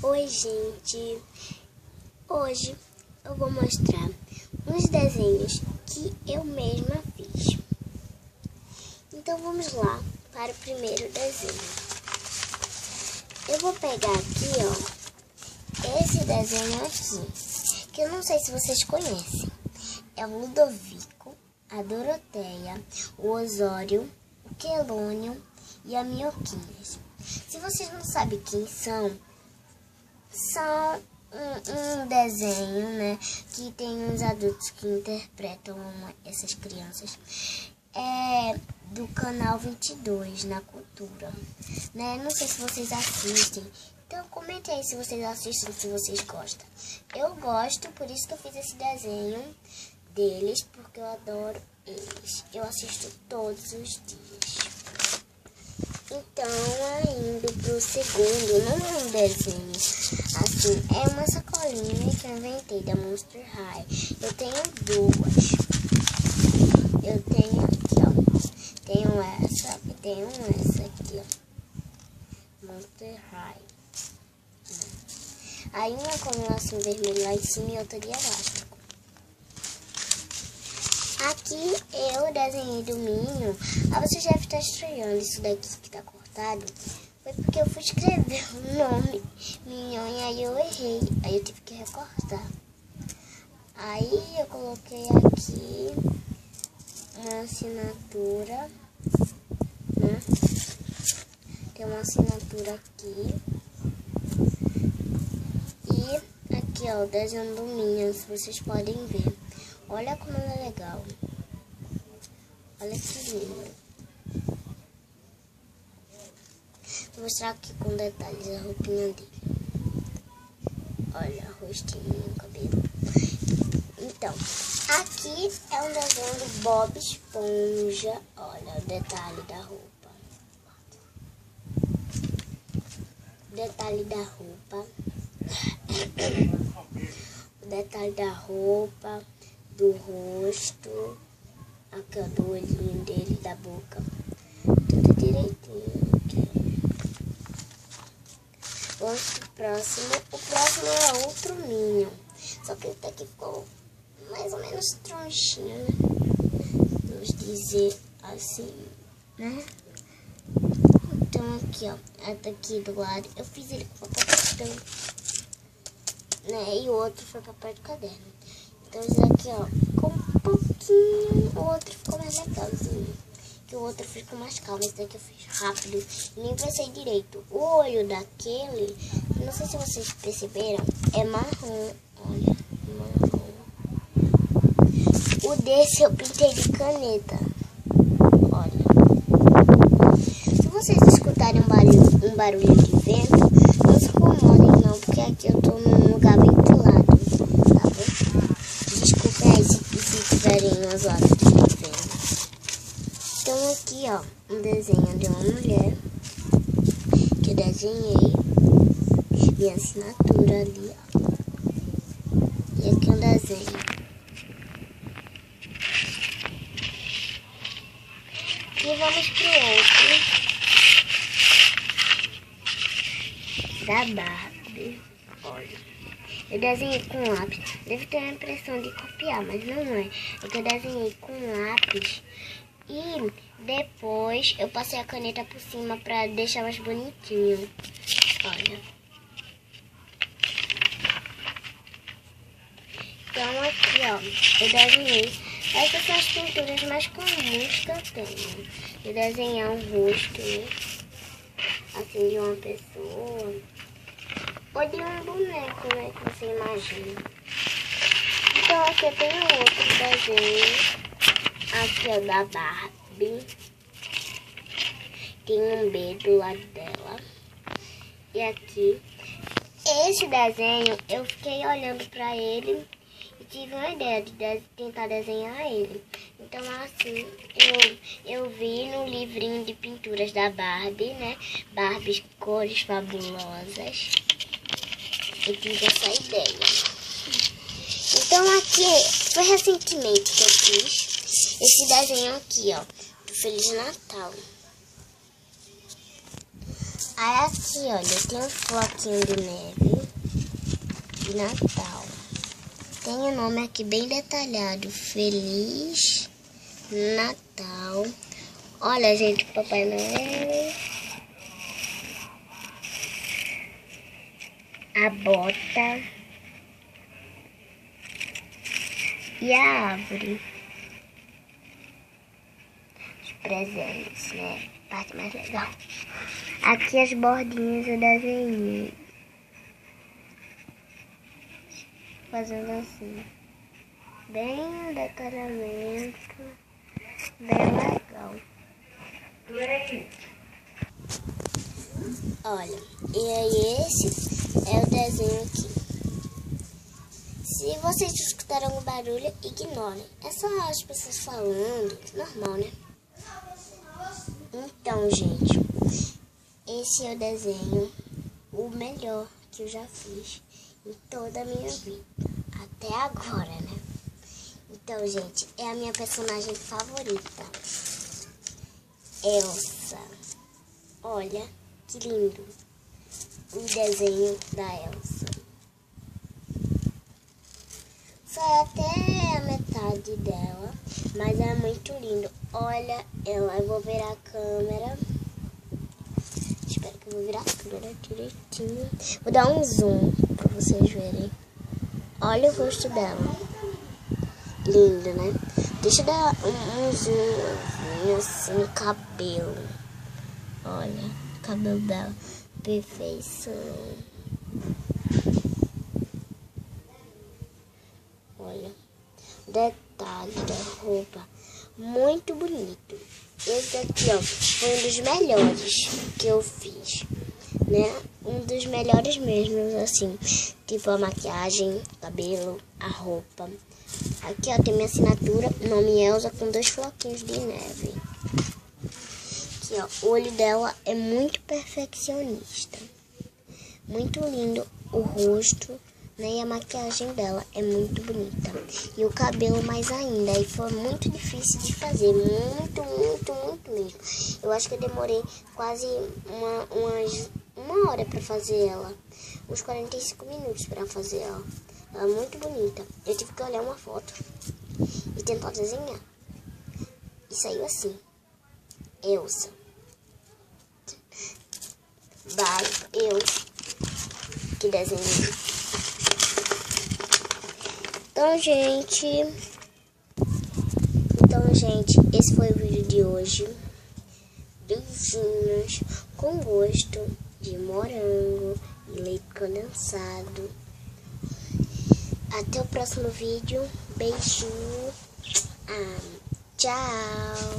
Oi, gente! Hoje eu vou mostrar uns desenhos que eu mesma fiz. Então vamos lá para o primeiro desenho. Eu vou pegar aqui, ó, esse desenho aqui, que eu não sei se vocês conhecem. É o Ludovico, a Doroteia, o Osório, o Quelônio e a Minhoquinhas. Se vocês não sabem quem são um desenho, né, que tem uns adultos que interpretam essas crianças. É do canal 22 na Cultura, né? Não sei se vocês assistem. Então comente aí se vocês assistem, se vocês gostam. Eu gosto, por isso que eu fiz esse desenho deles, porque eu adoro eles. Eu assisto todos os dias. Então, indo pro segundo, não é um desenho assim, é uma sacolinha que eu inventei da Monster High. Eu tenho duas. Eu tenho aqui, ó. Tenho essa e tenho essa aqui, ó. Monster High. Aí uma com um lacinho vermelho lá em cima e outra de elástico. Aqui eu desenhei do Minho. Você já deve estar estranhando isso daqui que tá cortado. Foi porque eu fui escrever o nome Minho e aí eu errei. Aí eu tive que recortar. Aí eu coloquei aqui uma assinatura, né? Tem uma assinatura aqui. E aqui, ó, o desenho do Minho, se vocês podem ver. Olha como ela é legal. Olha que lindo. Vou mostrar aqui com detalhes a roupinha dele. Olha, o rostinho, o cabelo. Então, aqui é um desenho do Bob Esponja. Olha o detalhe da roupa. Detalhe da roupa. O detalhe da roupa, do rosto. Aqui, ó, do olhinho dele, da boca. Tudo direitinho. Vamos pro próximo. O próximo é outro Minho. Só que esse daqui ficou mais ou menos tronchinho, né? Vamos dizer assim, né? Então aqui, ó. Essa aqui do lado. Eu fiz ele com papel cartão, né? E o outro foi papel de caderno. Então esse daqui, ó, ficou um pouquinho. O outro ficou mais legalzinho. Que o outro ficou mais calmo. Esse daqui eu fiz rápido e nem pensei direito. O olho daquele, não sei se vocês perceberam, é marrom. Olha, marrom. O desse eu pintei de caneta. Olha. Se vocês escutarem um barulho de vento, não se incomodem não, porque aqui eu tô num lugar ventilado, tá bom? Desculpem aí se tiverem umas horas de vento. Então aqui, ó, um desenho de uma mulher que eu desenhei, minha assinatura ali, ó. E aqui um desenho. E vamos pro outro. Da Barbie. Olha. Eu desenhei com lápis. Deve ter a impressão de copiar, mas não é. É que eu desenhei com lápis. E depois eu passei a caneta por cima pra deixar mais bonitinho. Olha. Então aqui, ó, eu desenhei. Essas são as pinturas mais comuns que eu tenho. Eu desenhar um rosto, né? Assim, de uma pessoa. Ou de um boneco, né? Que você imagina. Então aqui eu tenho outro desenho. Aqui é o da Barbie. Tem um B do lado dela. E aqui. Esse desenho, eu fiquei olhando pra ele e tive uma ideia de tentar desenhar ele. Então assim, eu vi no livrinho de pinturas da Barbie, né? Barbies cores fabulosas. Eu tive essa ideia. Então aqui, foi recentemente que eu fiz esse desenho aqui, ó, do Feliz Natal. Aí aqui, olha, tem um floquinho de neve de Natal. Tem o nome aqui bem detalhado. Feliz Natal. Olha, gente, Papai Noel. A bota. E a árvore. Os presentes, né? Parte mais legal. Aqui as bordinhas eu desenhei. Fazendo assim. Bem um detalhamento. Bem legal. Olha, e aí esse é o desenho aqui. Se vocês escutaram algum barulho, ignorem. É só as pessoas falando, normal, né? Então, gente, esse é o desenho, o melhor que eu já fiz em toda a minha vida. Até agora, né? Então, gente, é a minha personagem favorita. Elsa. Olha que lindo o desenho da Elsa. Só é até a metade dela, mas é muito lindo. Olha ela, eu vou virar a câmera. Espero que eu vou virar a câmera direitinho. Vou dar um zoom pra vocês verem. Olha o rosto dela. Lindo, né? Deixa eu dar um zoom assim no cabelo. Olha o cabelo dela. Perfeição. Olha, detalhe da roupa, muito bonito. Esse aqui, ó, foi um dos melhores que eu fiz, né? Um dos melhores mesmo, assim, tipo a maquiagem, cabelo, a roupa. Aqui, ó, tem minha assinatura, nome Elsa, com 2 floquinhos de neve. Aqui, ó, o olho dela é muito perfeccionista. Muito lindo o rosto, né? E a maquiagem dela é muito bonita. E o cabelo mais ainda. E foi muito difícil de fazer. Muito, muito, muito mesmo. Eu acho que eu demorei quase uma hora pra fazer ela. Uns 45 minutos pra fazer ela. Ela é muito bonita. Eu tive que olhar uma foto e tentar desenhar. E saiu assim. Elsa. Que desenho. Então, gente, esse foi o vídeo de hoje. Beijinhos com gosto de morango e leite condensado. Até o próximo vídeo. Beijinho. Tchau.